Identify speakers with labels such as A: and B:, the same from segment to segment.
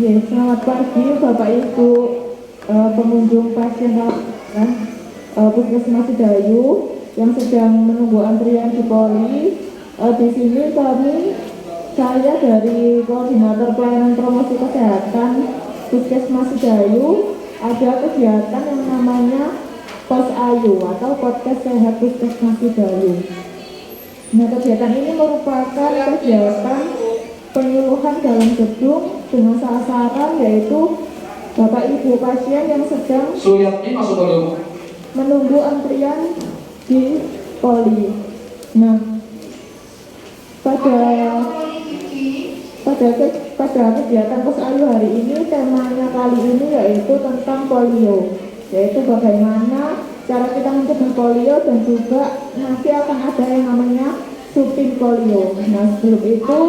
A: Ya, selamat pagi Bapak Ibu pengunjung pasien Puskesmas Sidayu yang sedang menunggu antrian di poli. Di sini saya dari Koordinator Pelayanan Promosi Kesehatan Puskesmas Sidayu ada kegiatan yang namanya Pos Ayu atau Podcast Sehat Puskesmas Sidayu. Nah, kegiatan ini merupakan kegiatan penyuluhan dalam gedung dengan sasaran yaitu Bapak Ibu pasien yang sedang menunggu antrian di poli. Nah, pada kegiatan Pos Ayu hari ini temanya kali ini yaitu tentang polio, yaitu bagaimana cara kita mencegah polio dan juga nanti akan ada yang namanya supin polio. Nah, sebelum itu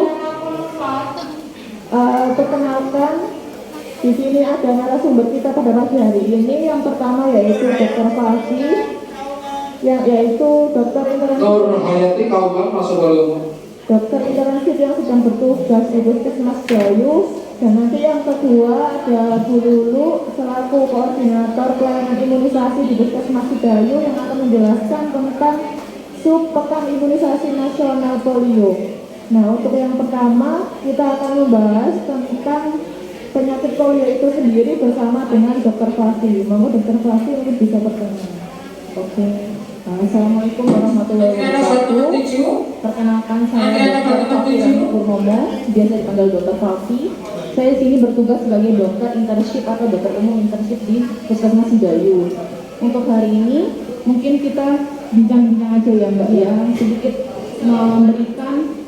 A: perkenalkan di sini ada narasumber kita pada pagi hari ini. Yang pertama yaitu Dr. Fafi, yaitu dokter internship yang sedang bertugas di Puskesmas Sidayu. Dan nanti yang kedua ada Bu Lulu selaku koordinator pelayanan imunisasi di Puskesmas Sidayu yang akan menjelaskan tentang Pekan Imunisasi Nasional Polio. Nah, untuk yang pertama kita akan membahas tentang penyakit polio itu sendiri bersama dengan Dr. Fafi. Monggo Dr. Fafi mungkin bisa berkenan. Oke. Assalamualaikum warahmatullahi wabarakatuh. Perkenalkan saya Dr. Fafi Rani Purnomo, biasa dipanggil Dr. Fafi. Saya di sini bertugas sebagai dokter internship atau dokter umum internship di Puskesmas Sidayu. Untuk hari ini mungkin kita bincang-bincang aja ya Mbak ya, sedikit memberikan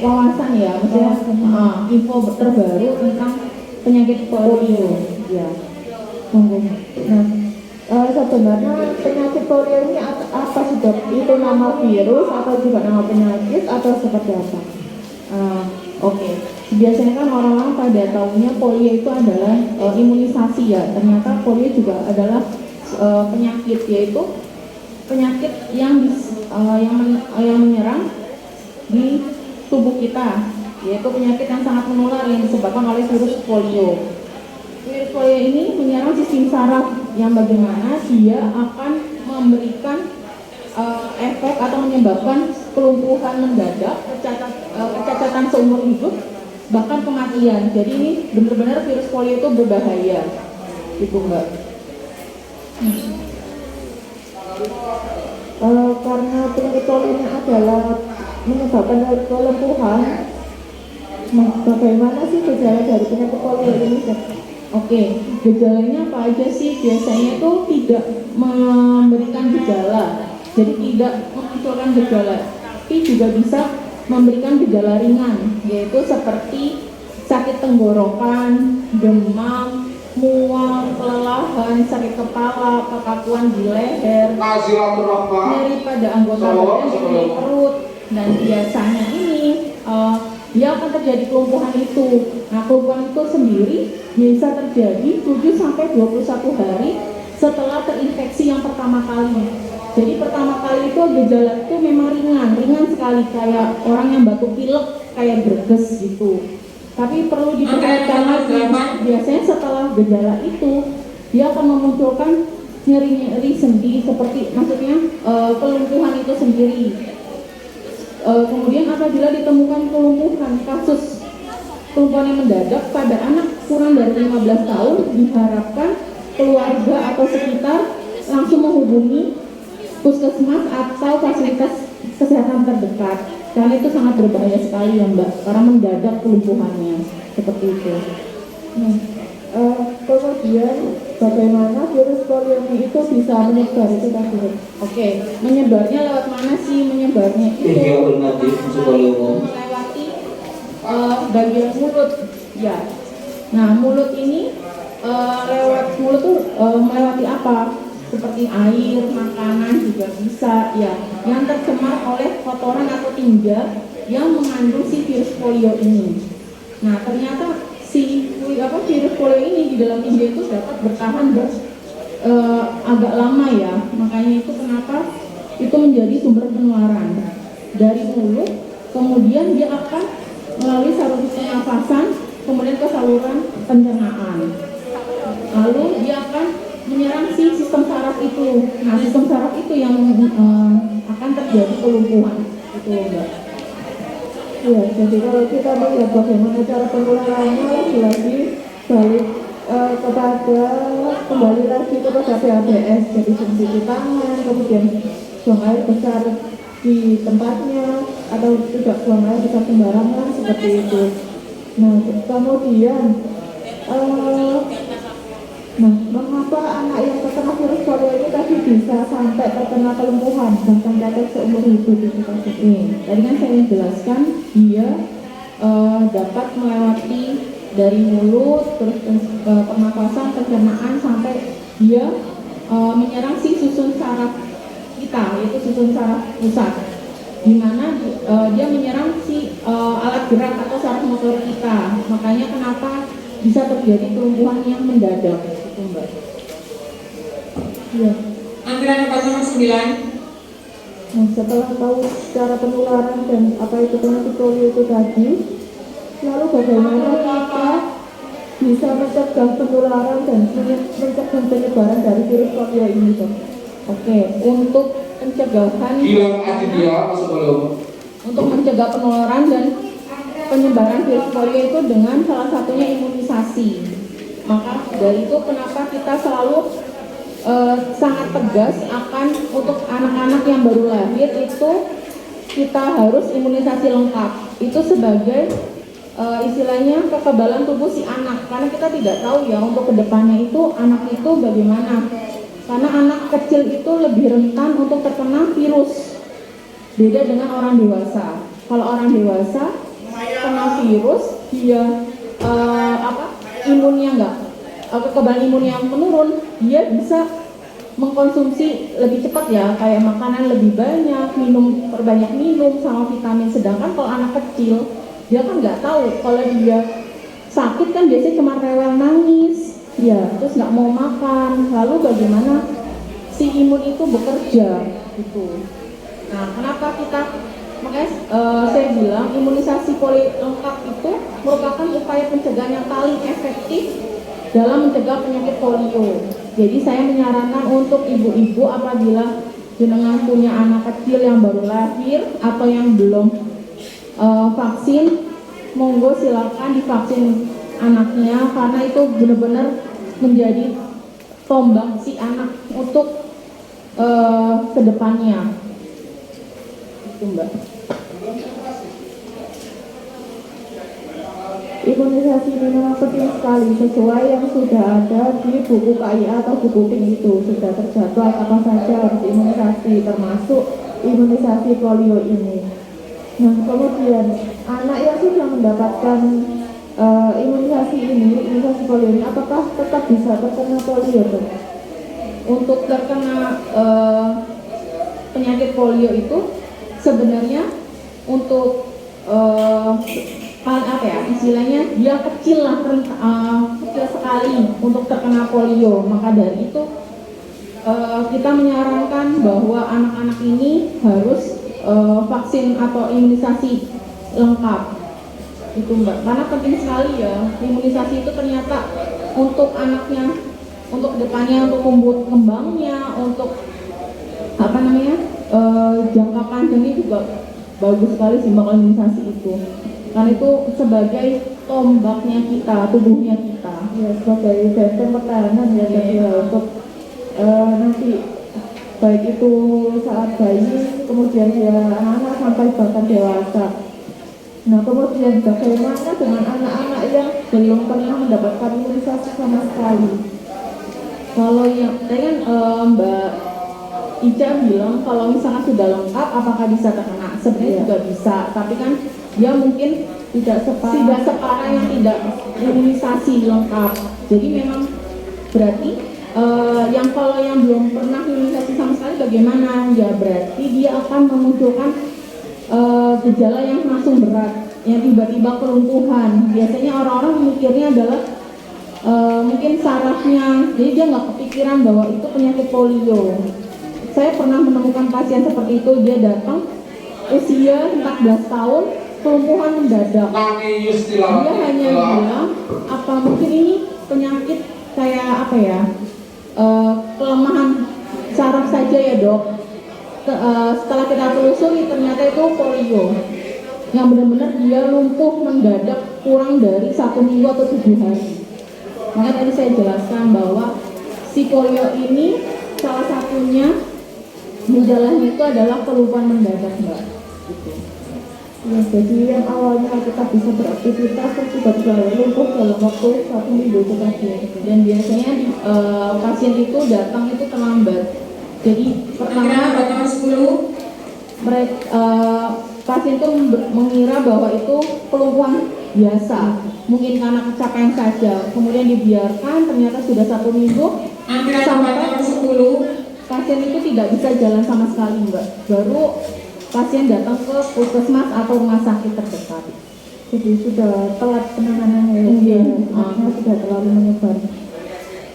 A: wawasan ya, maksudnya info terbaru tentang penyakit polio ya. Nah, sebenarnya penyakit polio ini apa sih Dok? Itu nama virus atau juga nama penyakit atau seperti apa? Oke. Biasanya kan orang-orang pada tahunya polio itu adalah imunisasi ya. Ternyata polio juga adalah penyakit, yaitu penyakit yang menyerang di tubuh kita, yaitu penyakit yang sangat menular yang disebabkan oleh virus polio. Virus polio ini menyerang sistem saraf yang bagaimana dia akan memberikan efek atau menyebabkan kelumpuhan mendadak, kecacatan seumur hidup, bahkan kematian. Jadi ini benar-benar virus polio itu berbahaya, gitu Mbak. Karena penyakit polio ini adalah menyebabkan kelumpuhan, bagaimana sih gejala dari penyakit polio ini? Oke, gejalanya apa aja sih? Biasanya itu tidak memberikan gejala, jadi tidak memunculkan gejala, tapi juga bisa memberikan gejala ringan, yaitu seperti sakit tenggorokan, demam, mual, kelelahan, sakit kepala, kekakuan di leher, nyeri pada anggota badan seperti perut, dan biasanya ini dia akan terjadi kelumpuhan itu. Nah, kelumpuhan itu sendiri bisa terjadi 7-21 hari setelah terinfeksi yang pertama kali. Jadi pertama kali itu gejala itu memang ringan sekali, kayak orang yang batuk pilek, kayak berges gitu. Tapi perlu diperhatikan lagi, biasanya setelah gejala itu dia akan memunculkan nyeri sendi, seperti maksudnya kelumpuhan itu sendiri. Kemudian apabila ditemukan kasus kelumpuhan yang mendadak pada anak kurang dari 15 tahun, diharapkan keluarga atau sekitar langsung menghubungi puskesmas atau fasilitas kesehatan terdekat, karena itu sangat berbahaya sekali ya Mbak, karena mendadak kelumpuhannya seperti itu. Kemudian bagaimana virus polio itu bisa menyebar itu tadi? Oke, menyebarnya lewat mana sih? Menyebarnya itu melewati bagian mulut ya. Nah, mulut ini lewat mulut tuh melewati apa? Seperti air, makanan juga bisa ya, yang tercemar oleh kotoran atau tinja yang mengandung si virus polio ini. Nah, ternyata virus polio ini di dalam tinja itu dapat bertahan agak lama ya, makanya itu kenapa itu menjadi sumber penularan dari mulut, kemudian dia akan melalui saluran pernafasan, kemudian ke saluran pencernaan. Lalu dia akan menyerang si sistem saraf itu. Nah, sistem saraf itu yang akan terjadi kelumpuhan. Itu enggak.
B: Ya, jadi kalau kita melihat bagaimana cara penularannya lagi balik kepada kembali lagi kepada PABS, jadi cuci tangan, kemudian buang air besar di tempatnya atau tidak buang air besar sembarangan seperti itu. Nah, kemudian nah, mengapa anak yang terkena virus polio ini tadi bisa sampai terkena kelumpuhan bahkan tetes seumur hidup itu tadi?
A: Tadi kan saya jelaskan dia dapat melewati dari mulut, terus pernafasan, pencernaan sampai dia menyerang si susun saraf kita, yaitu susun saraf pusat, di mana dia menyerang si alat gerak atau saraf motor kita. Makanya kenapa bisa terjadi kelumpuhan yang mendadak, itu Mbak.
B: Ya.
C: Antrian 409.
B: Nah, setelah tahu cara penularan dan apa itu penyakit polio itu tadi, lalu bagaimana kita bisa mencegah penularan dan mencegah penyebaran dari virus polio ini, Dok?
A: Oke, untuk pencegahan, untuk mencegah penularan dan penyebaran virus polio itu dengan salah satunya imunisasi. Maka dari itu kenapa kita selalu sangat tegas akan untuk anak-anak yang baru lahir itu kita harus imunisasi lengkap. Itu sebagai istilahnya kekebalan tubuh si anak, karena kita tidak tahu ya untuk kedepannya itu anak itu bagaimana. Karena anak kecil itu lebih rentan untuk terkena virus, beda dengan orang dewasa. Kalau orang dewasa kena virus, dia imunnya enggak, kekebalan imun yang menurun, dia bisa mengkonsumsi lebih cepat ya, kayak makanan lebih banyak, perbanyak minum sama vitamin. Sedangkan kalau anak kecil, dia kan nggak tahu kalau dia sakit kan biasanya cuma rewel nangis, ya, terus nggak mau makan. Lalu bagaimana si imun itu bekerja gitu. Nah, kenapa kita makanya saya bilang imunisasi polio lengkap itu merupakan upaya pencegahan yang paling efektif dalam mencegah penyakit polio. Jadi saya menyarankan untuk ibu-ibu apabila jenengan punya anak kecil yang baru lahir atau yang belum vaksin, monggo silakan divaksin anaknya, karena itu benar-benar menjadi tombak si anak untuk kedepannya. Itu Mbak.
B: Imunisasi ini memang penting sekali sesuai yang sudah ada di buku KIA atau buku PIN itu sudah terjadwal apa saja harus imunisasi, termasuk imunisasi polio ini. Nah, kemudian anak yang sudah mendapatkan imunisasi polio ini, apakah tetap bisa terkena polio, Dok?
A: Untuk terkena penyakit polio itu sebenarnya untuk istilahnya dia kecil sekali untuk terkena polio. Maka dari itu kita menyarankan bahwa anak-anak ini harus vaksin atau imunisasi lengkap, itu Mbak, karena penting sekali ya imunisasi itu ternyata untuk anaknya, untuk kedepannya, untuk tumbuh kembangnya, untuk jangka panjangnya juga bagus sekali sih Mbak imunisasi itu, karena itu sebagai tombaknya kita, tubuhnya kita
B: ya, sebagai benteng pertahanan ya, ya untuk nanti baik itu saat bayi, kemudian dia anak-anak sampai bahkan dewasa. Nah, kemudian bagaimana dengan anak-anak yang belum pernah mendapatkan imunisasi sama sekali?
A: Kalau yang tadi kan Mbak Ica bilang kalau misalnya sudah lengkap apakah bisa terkena? Sebenarnya juga bisa, tapi kan dia mungkin tidak separah yang tidak imunisasi lengkap. Jadi memang berarti kalau yang belum pernah imunisasi sama sekali bagaimana? Ya berarti dia akan memunculkan gejala yang langsung berat, yang tiba-tiba kelumpuhan. Biasanya orang-orang memikirnya adalah mungkin sarafnya, jadi dia nggak kepikiran bahwa itu penyakit polio. Saya pernah menemukan pasien seperti itu, dia datang usia 14 tahun kelumpuhan mendadak.
D: Nani
A: Dia
D: Yustilawati
A: hanya bilang apa mungkin ini penyakit kayak apa ya, kelemahan saraf saja ya dok. Setelah kita telusuri ternyata itu polio yang benar-benar dia lumpuh mendadak kurang dari 1 minggu atau 7 hari. Makanya tadi saya jelaskan bahwa si polio ini salah satunya gejalanya itu adalah kelumpuhan mendadak mbak. Gitu.
B: Ya, jadi yang awalnya kita bisa beraktivitas terus tiba-tiba lumpuh dalam waktu 1 minggu itu tadi.
A: Dan biasanya pasien itu datang itu terlambat. Jadi
C: Pertanyaan
A: pertama
C: nomor 10.
A: mereka pasien itu mengira bahwa itu kelumpuhan biasa, mungkin karena kecapean saja, kemudian dibiarkan ternyata sudah 1 minggu
C: Antrian
A: sampai
C: nomor 10.
A: pasien itu tidak bisa jalan sama sekali mbak, baru pasien datang ke puskesmas atau rumah sakit terdekat.
B: Jadi sudah telat penanganannya ya,
A: Iya.
B: anaknya sudah terlalu menyebar.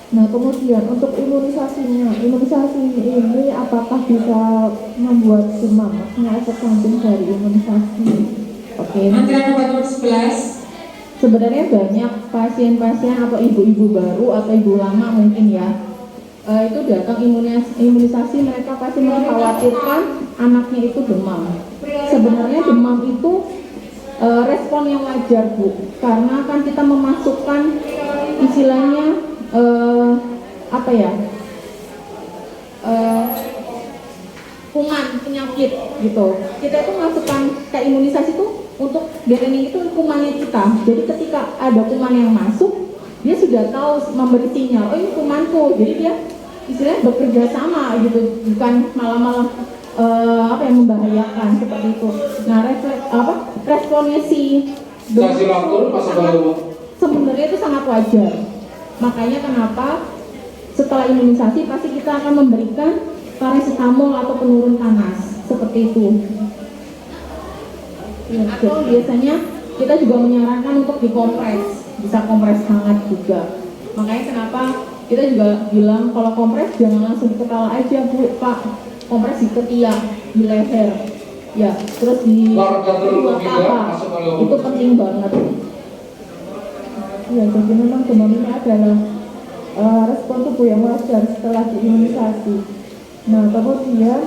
B: Nah kemudian untuk imunisasinya, imunisasi ini apakah bisa membuat demam? Maksudnya efek samping dari imunisasi.
A: Oke.
C: Antrian nomor 11.
A: Sebenarnya banyak pasien-pasien atau ibu-ibu baru atau ibu lama mungkin ya, itu datang imunisasi mereka pasti mengkhawatirkan anaknya itu demam. Sebenarnya demam itu respon yang wajar bu, karena kan kita memasukkan istilahnya apa ya, kuman penyakit gitu. Kita itu masukkan ke imunisasi itu untuk DNI itu kumannya kita. Jadi ketika ada kuman yang masuk, dia sudah tahu memberi sinyal, oh ini kumanku. Jadi dia istilahnya bekerja sama gitu, bukan malah apa yang membahayakan seperti itu. Nah responnya si
D: Kasih waktu masuk dulu.
A: sebenarnya itu sangat wajar. Makanya kenapa setelah imunisasi pasti kita akan memberikan paracetamol atau penurun panas seperti itu. Ya, atau biasanya kita juga menyarankan untuk dikompres, bisa kompres hangat juga. Makanya kenapa kita juga bilang kalau kompres jangan langsung di kepala aja bu, pak, kompres di ketiak, di leher, ya, terus di dua paha, itu penting banget.
B: Ya, jadi memang demam ini adalah respon tubuh yang wajar setelah diimunisasi. Nah, kemudian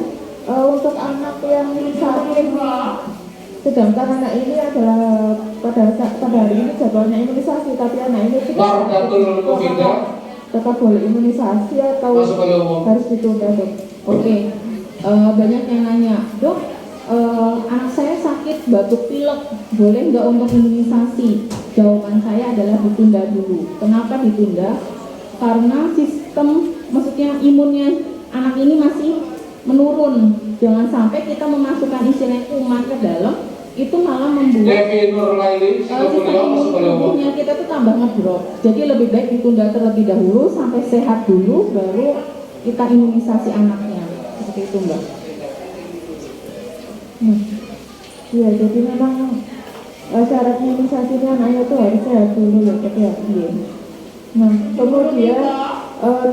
B: untuk anak yang sakit, sedangkan anak ini adalah pada hari ini jadwalnya imunisasi, tapi anak ini tidak sakit, tetap boleh imunisasi atau harus ditunda dok?
A: Oke, banyak yang nanya, dok, anak saya sakit batuk pilek, boleh nggak untuk imunisasi? Jawaban saya adalah ditunda dulu. Kenapa ditunda? Karena sistem, maksudnya imunnya anak ini masih menurun. Jangan sampai kita memasukkan istilah kuman ke dalam, itu malah membuat sistem tubuhnya kita tuh tambah ngedrop. Jadi lebih baik ditunda terlebih dahulu sampai sehat dulu, baru kita imunisasi anaknya. Seperti itu mbak.
B: Iya, jadi memang syarat imunisasinya anaknya itu harus sehat dulu ya dok ya. Nah, kemudian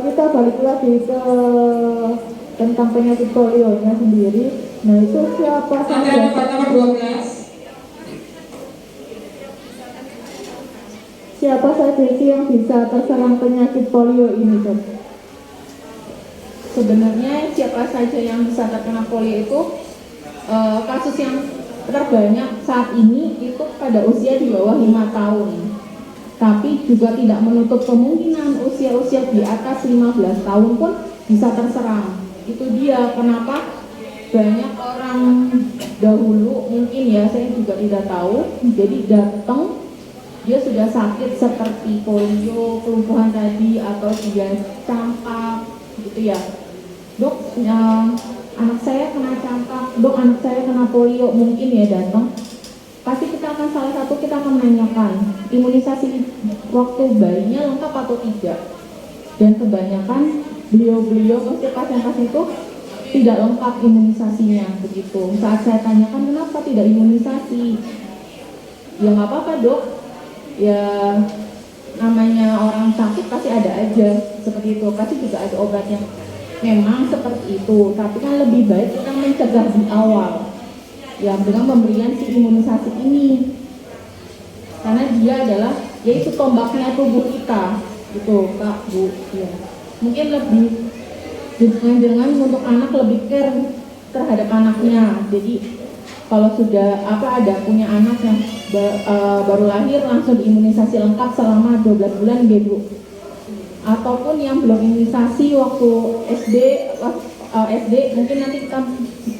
B: kita balik lagi ke tentang penyakit polionya sendiri. Nah, itu siapa saja?
C: Nomor 12.
B: Siapa saja sih yang bisa terserang penyakit polio ini dok?
A: Sebenarnya siapa saja yang bisa terkena polio itu kasus yang terbanyak saat ini itu pada usia di bawah 5 tahun. Tapi juga tidak menutup kemungkinan usia-usia di atas 15 tahun pun bisa terserang. Itu dia kenapa banyak orang dahulu mungkin ya, saya juga tidak tahu, jadi datang dia sudah sakit seperti polio, kelumpuhan tadi, atau dia campak gitu ya. Dok, anak saya kena campak, dok anak saya kena polio, mungkin ya datang. Pasti kita akan salah satu kita akan menanyakan imunisasi waktu bayinya lengkap atau tidak. Dan kebanyakan beliau-beliau pasti pasien-pasien itu tidak lengkap imunisasinya begitu. Saat saya tanyakan kenapa tidak imunisasi, ya nggak apa-apa dok. Ya namanya orang sakit pasti ada aja seperti itu. Pasti juga ada obatnya. Memang seperti itu. Tapi kan lebih baik kita mencegah di awal. ya dengan pemberian si imunisasi ini, karena dia adalah yaitu tombaknya tubuh kita gitu Kak Bu ya. Mungkin lebih dengan untuk anak lebih care terhadap anaknya. Jadi kalau sudah ada punya anak yang baru lahir langsung diimunisasi lengkap selama 12 bulan gitu Bu. Ataupun yang belum imunisasi waktu SD mungkin nanti kita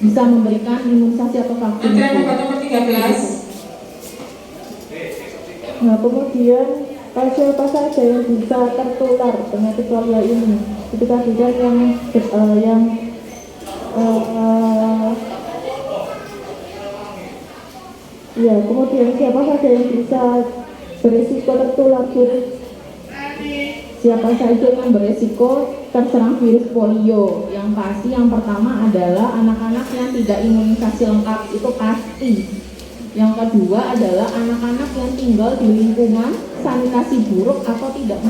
A: bisa memberikan imunisasi atau vaksin.
C: Antrian nomor 13.
B: Nah, kemudian siapa saja yang bisa tertular penyakit polio ini? Ketika juga kemudian siapa saja yang bisa berisiko tertular virus? Siapa saja yang beresiko terserang virus polio? Yang pasti yang pertama adalah anak-anak yang tidak imunisasi lengkap, itu pasti. Yang kedua adalah anak-anak yang tinggal di lingkungan sanitasi buruk atau tidak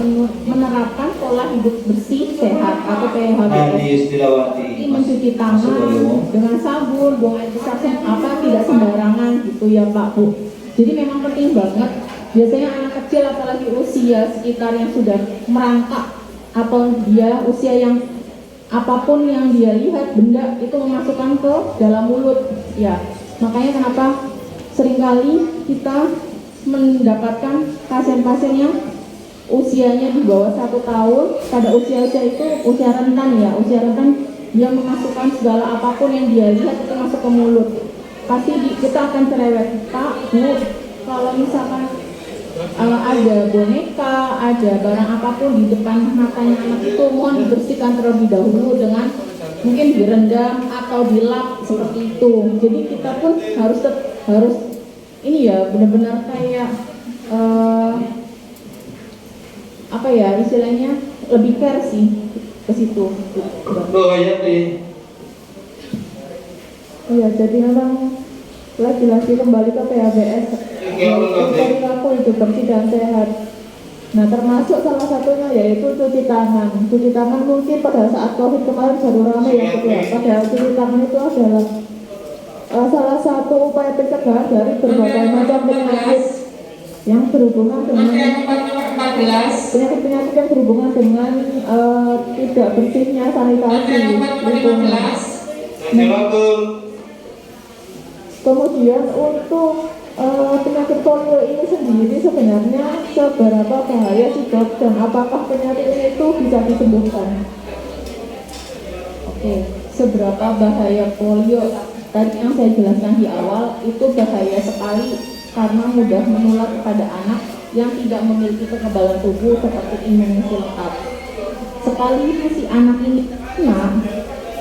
B: menerapkan pola hidup bersih sehat atau PHBS. Ini mencuci tangan dengan sabun, buang air besar tidak sembarangan gitu ya Pak Bu. Jadi memang penting banget. Biasanya anak kecil apalagi usia sekitar yang sudah merangkak atau dia usia yang apapun yang dia lihat benda itu memasukkan ke dalam mulut ya. Makanya kenapa seringkali kita mendapatkan pasien-pasien yang usianya di bawah 1 tahun, pada usia-usia itu usia rentan ya, usia rentan dia memasukkan segala apapun yang dia lihat itu masuk ke mulut. Pasti kita akan cerewet, Pak, Bu, kalau misalkan ada boneka, ada barang apapun di depan matanya anak itu mohon dibersihkan terlebih dahulu dengan mungkin direndam atau dilap seperti itu. Jadi kita pun harus ini ya benar-benar kayak istilahnya lebih care sih ke situ. Iya, jadi memang lagi-lagi kembali ke PHBS. Perilaku hidup bersih dan sehat. Nah, termasuk salah satunya yaitu cuci tangan. Cuci tangan mungkin pada saat COVID kemarin baru ramai ya, padahal cuci tangan itu adalah salah satu upaya pencegahan dari berbagai macam penyakit yang berhubungan dengan penyakit-penyakit yang berhubungan dengan tidak bersihnya sanitasi lingkungan. Kemudian untuk penyakit polio ini sendiri sebenarnya seberapa bahaya sih Dok, dan apakah penyakit ini itu bisa disembuhkan?
A: Oke, seberapa bahaya polio? Tadi yang saya jelaskan di awal itu bahaya sekali karena mudah menular kepada anak yang tidak memiliki kekebalan tubuh seperti imunisasi lengkap. Sekali si anak ini kena,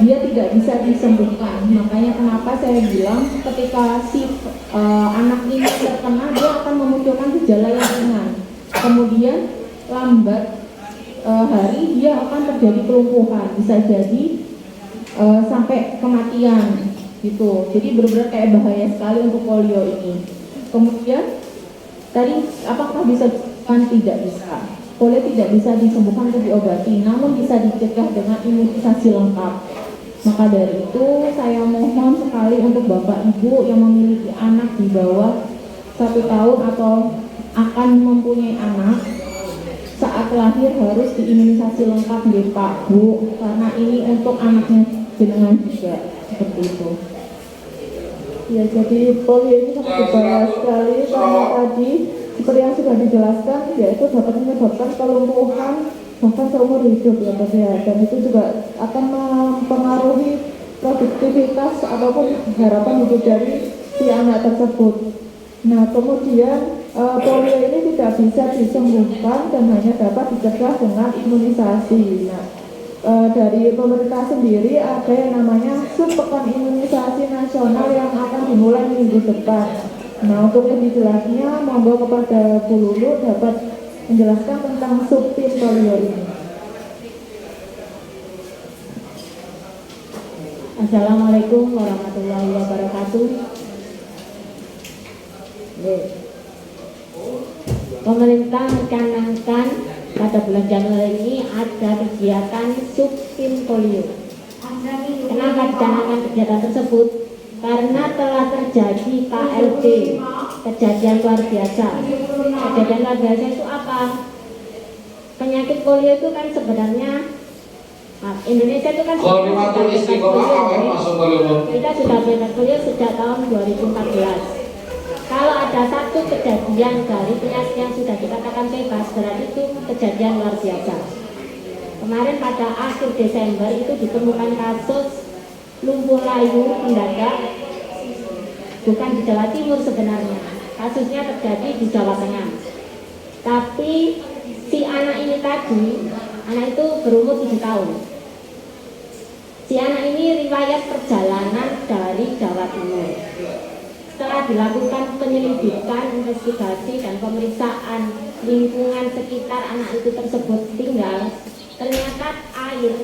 A: dia tidak bisa disembuhkan. Makanya kenapa saya bilang ketika si anak ini terkena, dia akan memunculkan gejala yang ringan. Kemudian lambat hari dia akan terjadi kelumpuhan, bisa jadi sampai kematian gitu. Jadi benar-benar kayak bahaya sekali untuk polio ini. Kemudian tadi apakah bisa disembuhkan? Tidak bisa. Polio tidak bisa disembuhkan atau diobati, namun bisa dicegah dengan imunisasi lengkap. Maka dari itu saya mohon sekali untuk Bapak Ibu yang memiliki anak di bawah 1 tahun atau akan mempunyai anak, saat lahir harus diimunisasi lengkap deh Pak Bu, karena ini untuk anaknya jenengan juga seperti itu.
B: Ya, jadi polio ini sangat berbahaya sekali karena tadi seperti yang sudah dijelaskan, yaitu dapat menyebabkan kelumpuhan bahkan seumur hidup ya Pak ya, dan itu juga akan mempengaruhi produktivitas ataupun harapan hidup dari si anak tersebut. Nah, kemudian polio ini tidak bisa disembuhkan dan hanya dapat dicegah dengan imunisasi. Nah, dari pemerintah sendiri ada yang namanya Subpekan Imunisasi Nasional yang akan dimulai minggu depan. Nah, untuk lebih jelasnya monggo kepada Bu Lulu dapat menjelaskan tentang subpin polio ini.
E: Assalamualaikum warahmatullahi wabarakatuh. Pemerintah mencanangkan pada bulan Januari ini ada kegiatan subpin polio. Kenapa dicanangkan kegiatan tersebut? karena telah terjadi KLB, kejadian luar biasa. Kejadian luar biasa itu apa? Penyakit polio itu kan sebenarnya Indonesia itu kan
D: Koordinator Istiqomah awal masuk polio.
E: kita sudah bebas polio sejak tahun 2014. Kalau ada satu kejadian dari penyakit yang sudah dikatakan bebas, berarti itu kejadian luar biasa. Kemarin pada akhir Desember itu ditemukan kasus lumpuh layu mendadak, bukan di Jawa Timur sebenarnya. Kasusnya terjadi di Jawa Tengah. Tapi si anak ini tadi, anak itu berumur 7 tahun. Si anak ini riwayat perjalanan dari Jawa Timur. Setelah dilakukan penyelidikan, investigasi, dan pemeriksaan lingkungan sekitar anak itu tersebut tinggal, ternyata air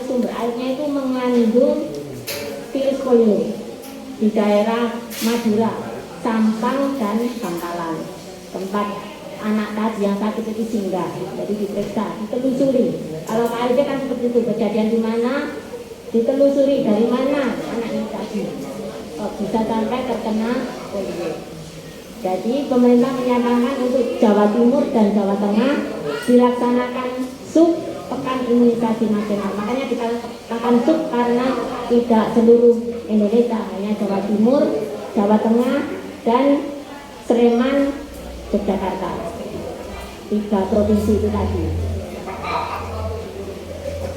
E: sumber airnya itu mengandung virus polio di daerah Madura, Sampang, dan Bangkalan, tempat anak tadi yang sakit itu singgah. Jadi diperiksa, ditelusuri. Kalau KLB kan seperti itu, kejadian di mana, ditelusuri dari mana anak ini tadi bisa sampai terkena polio. Jadi pemerintah menyatakan untuk Jawa Timur dan Jawa Tengah dilaksanakan sub pekan imunisasi nasional. Makanya dikatakan sub karena tidak seluruh Indonesia, hanya Jawa Timur, Jawa Tengah, dan Sleman, Yogyakarta. 3 provinsi itu tadi.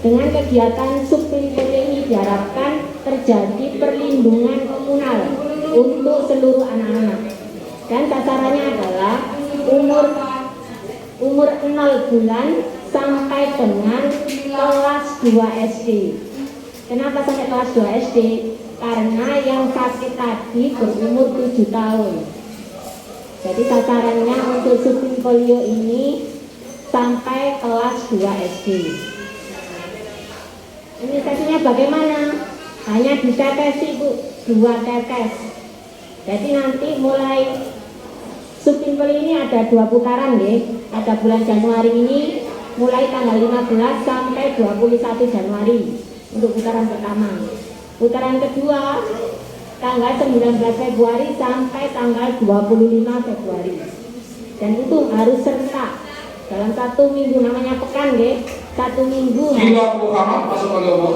E: Dengan kegiatan subpoli ini diharapkan terjadi perlindungan komunal untuk seluruh anak-anak. Dan sasarannya adalah umur 0 bulan sampai dengan kelas 2 SD. Kenapa sampai kelas 2 SD? Karena yang sakit tadi berumur 7 tahun. Jadi sasarannya untuk subpoli polio ini sampai kelas 2 SD. Imunisasinya bagaimana? Hanya ditetesi Bu, 2 tetes. Jadi nanti mulai subpoli polio ini ada 2 putaran deh. Ada bulan Januari ini mulai tanggal 15 sampai 21 Januari untuk putaran pertama. Putaran kedua tanggal 19 Februari sampai tanggal 25 Februari. Dan itu harus serentak dalam 1 minggu, namanya pekan deh. 1 minggu.
D: Gila Muhammad masuk polio.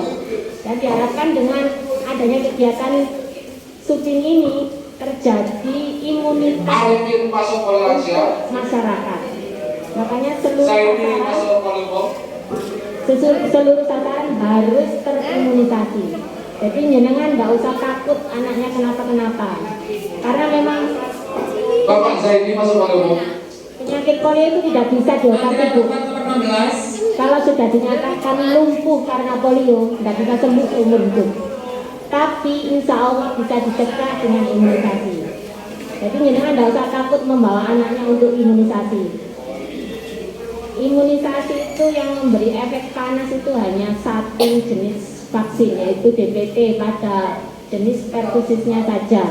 E: Dan diharapkan dengan adanya kegiatan subpoli ini terjadi imunitas
D: Arifin masuk polio lansia.
E: masyarakat. Makanya seluruh
D: Saidi
E: sasaran,
D: masuk polio.
E: seluruh sasaran harus terimunisasi. Jadi jenengan nggak usah takut anaknya kenapa-kenapa. Karena memang
D: Bapak Zaidi masuk polio.
E: penyakit polio itu tidak bisa diobati
C: Antrian
E: Bu.
C: tempat nomor 16.
E: Kalau sudah dinyatakan lumpuh karena polio, tidak bisa sembuh seumur hidup. Tapi insya Allah bisa dicegah dengan imunisasi. Jadi jenengan tidak usah takut membawa anaknya untuk imunisasi. Imunisasi itu yang memberi efek panas itu hanya 1 jenis vaksin, yaitu DPT pada jenis pertusisnya saja.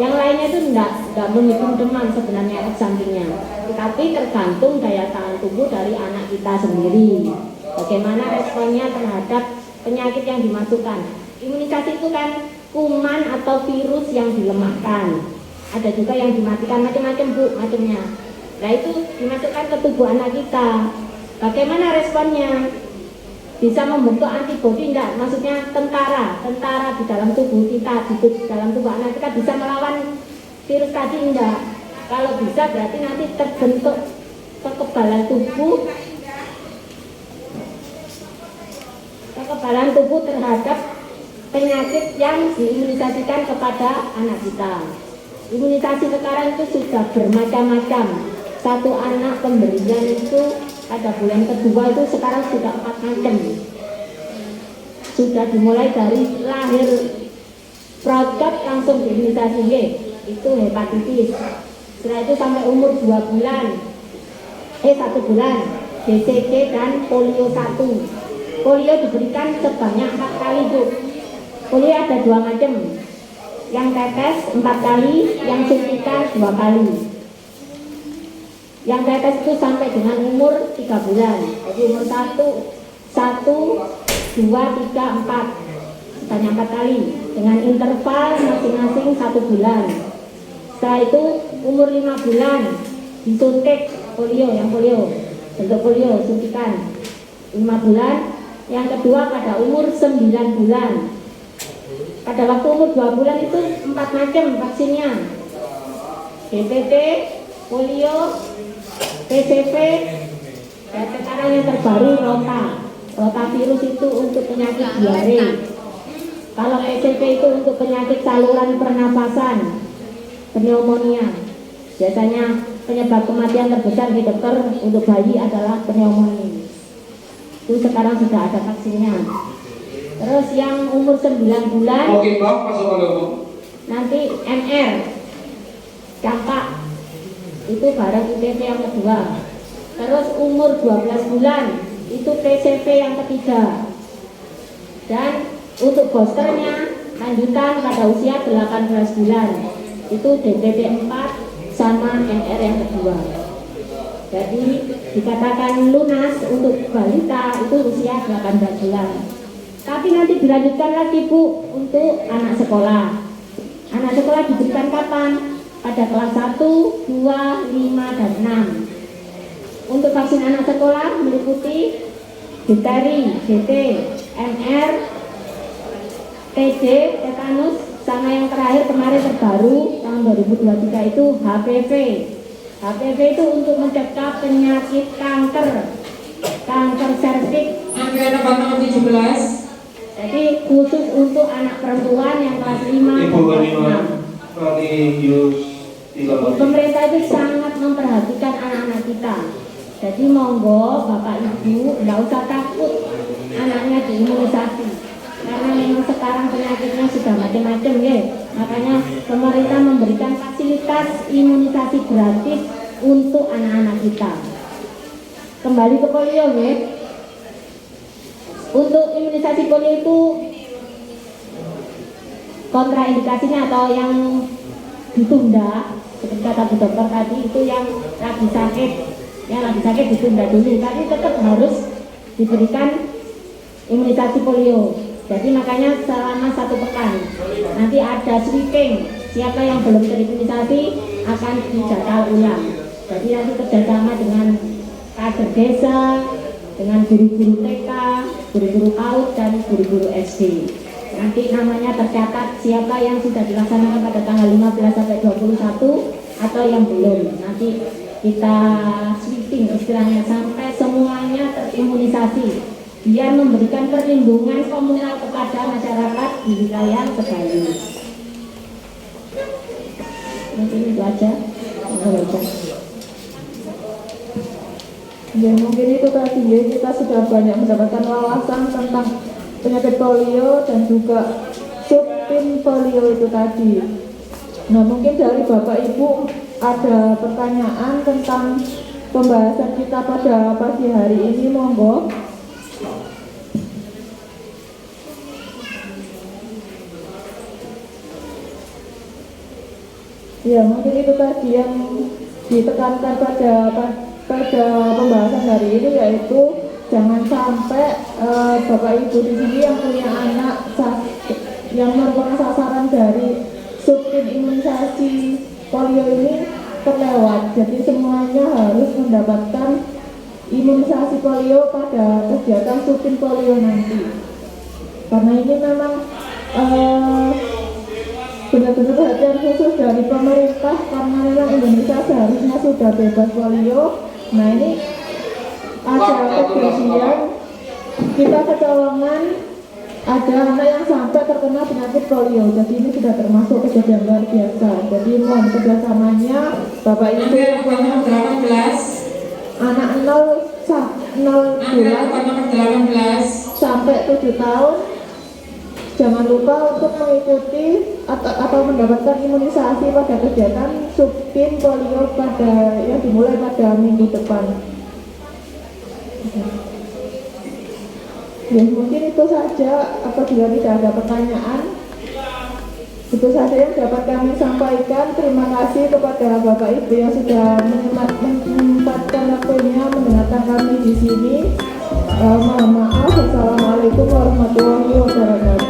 E: Yang lainnya itu tidak menghitung demam sebenarnya efek sampingnya. Tapi tergantung daya tahan tubuh dari anak kita sendiri. Bagaimana responnya terhadap penyakit yang dimasukkan. Imunisasi itu kan kuman atau virus yang dilemahkan. Ada juga yang dimatikan, macam-macam Bu, macamnya. Nah itu dimasukkan ke tubuh anak kita. Bagaimana responnya? Bisa membentuk antibodi enggak? Maksudnya tentara di dalam tubuh kita, di dalam tubuh anak kita bisa melawan virus tadi enggak? Kalau bisa berarti nanti terbentuk kekebalan tubuh terhadap penyakit yang diimunisasikan kepada anak kita. Imunisasi sekarang itu sudah bermacam-macam. Satu anak pemberian itu pada bulan kedua itu sekarang sudah 4 macam. Sudah dimulai dari lahir produk langsung diimunisasi itu hepatitis. Setelah itu sampai umur 1 bulan BCG dan polio 1. Polio diberikan sebanyak 4 kali Bu. Polio ada 2 macam. Yang tetes 4 kali, yang suntikan 2 kali. Yang tetes itu sampai dengan umur 3 bulan. Jadi umur 1, 2, 3, 4. sebanyak 4 kali dengan interval masing-masing 1 bulan. Setelah itu umur 5 bulan disuntik polio, bentuk polio suntikan 5 bulan. Yang kedua pada umur 9 bulan. Pada waktu umur 2 bulan itu 4 macam vaksinnya: DPT, polio, PCV, dan sekarang yang terbaru rotavirus itu untuk penyakit diare. Kalau PCV itu untuk penyakit saluran pernafasan, pneumonia. Biasanya penyebab kematian terbesar di dokter untuk bayi adalah pneumonia. Itu sekarang sudah ada vaksinnya. Terus yang umur 9 bulan
D: Oke, Bang, masuk ke logo.
E: nanti MR, campak, itu barang IPV yang kedua. Terus umur 12 bulan itu PCV yang ketiga. Dan untuk boosternya lanjutan pada usia 18 bulan itu DPT 4 sama MR yang kedua. Jadi dikatakan lunas untuk balita itu usia 18 bulan. Tapi nanti dilanjutkan lagi Bu untuk anak sekolah. Anak sekolah diberikan kapan? Pada kelas 1, 2, 5, dan 6. Untuk vaksin anak sekolah meliputi difteri, DT, MR, TJ, tetanus, sama yang terakhir kemarin terbaru tahun 2023 itu HPV. HPV itu untuk mencegah penyakit kanker serviks.
C: Antrian nomor 17.
E: Jadi khusus untuk anak perempuan yang kelas 5 dan
D: Ibu
E: kelas
D: Ganima
E: 6.
D: Radius
E: Pemerintah itu sangat memperhatikan anak-anak kita. Jadi monggo Bapak Ibu nggak usah takut anaknya diimunisasi. Karena memang sekarang penyakitnya sudah macam-macam ya. Makanya pemerintah memberikan fasilitas imunisasi gratis untuk anak-anak kita. Kembali ke polio ya. Untuk imunisasi polio itu kontraindikasinya atau yang ditunda, seperti kata Bu Dokter tadi, itu yang lagi sakit ditunda dulu, tapi tetap harus diberikan imunisasi polio. Jadi makanya selama 1 pekan nanti ada sweeping, siapa yang belum terimunisasi akan dijadwal ulang. Jadi nanti kerjasama dengan kader desa, dengan guru-guru TK, guru-guru PAUD, dan guru-guru SD. Nanti namanya tercatat siapa yang sudah dilaksanakan pada tanggal 15 sampai 21 atau yang belum. Nanti kita sweeping istilahnya sampai semuanya terimunisasi biar memberikan perlindungan komunal kepada masyarakat di wilayah Sebayu. Mungkin itu aja.
B: Ya mungkin itu tadi ya, kita sudah banyak mendapatkan wawasan tentang penyakit polio dan juga subtin polio itu tadi. Nah mungkin dari Bapak Ibu ada pertanyaan tentang pembahasan kita pada pagi hari ini, monggo. Ya mungkin itu tadi yang ditekankan pada pembahasan hari ini, yaitu jangan sampai Bapak Ibu di sini yang punya anak yang merupakan sasaran dari subtin imunisasi polio ini terlewat. Jadi semuanya harus mendapatkan imunisasi polio pada kegiatan subtin polio nanti. Karena ini memang benar-benar perhatian khusus dari pemerintah, karena memang Indonesia seharusnya sudah bebas polio. Nah ini ada kejadian kita kecolongan, ada anak yang sampai terkena penyakit polio. Jadi ini sudah termasuk kejadian luar biasa. Jadi mohon kerjasamanya Bapak Ibu
C: Antrian nomor 18.
B: anak 0 bulan
C: Nomor 18.
B: sampai 7 tahun jangan lupa untuk mengikuti atau mendapatkan imunisasi pada kegiatan subtin polio yang dimulai pada minggu depan. Ya mungkin itu saja, apabila tidak ada pertanyaan itu saja yang dapat kami sampaikan. Terima kasih kepada Bapak Ibu yang sudah menyempatkan waktunya mendengarkan kami di sini. Mohon maaf. Assalamualaikum warahmatullahi wabarakatuh.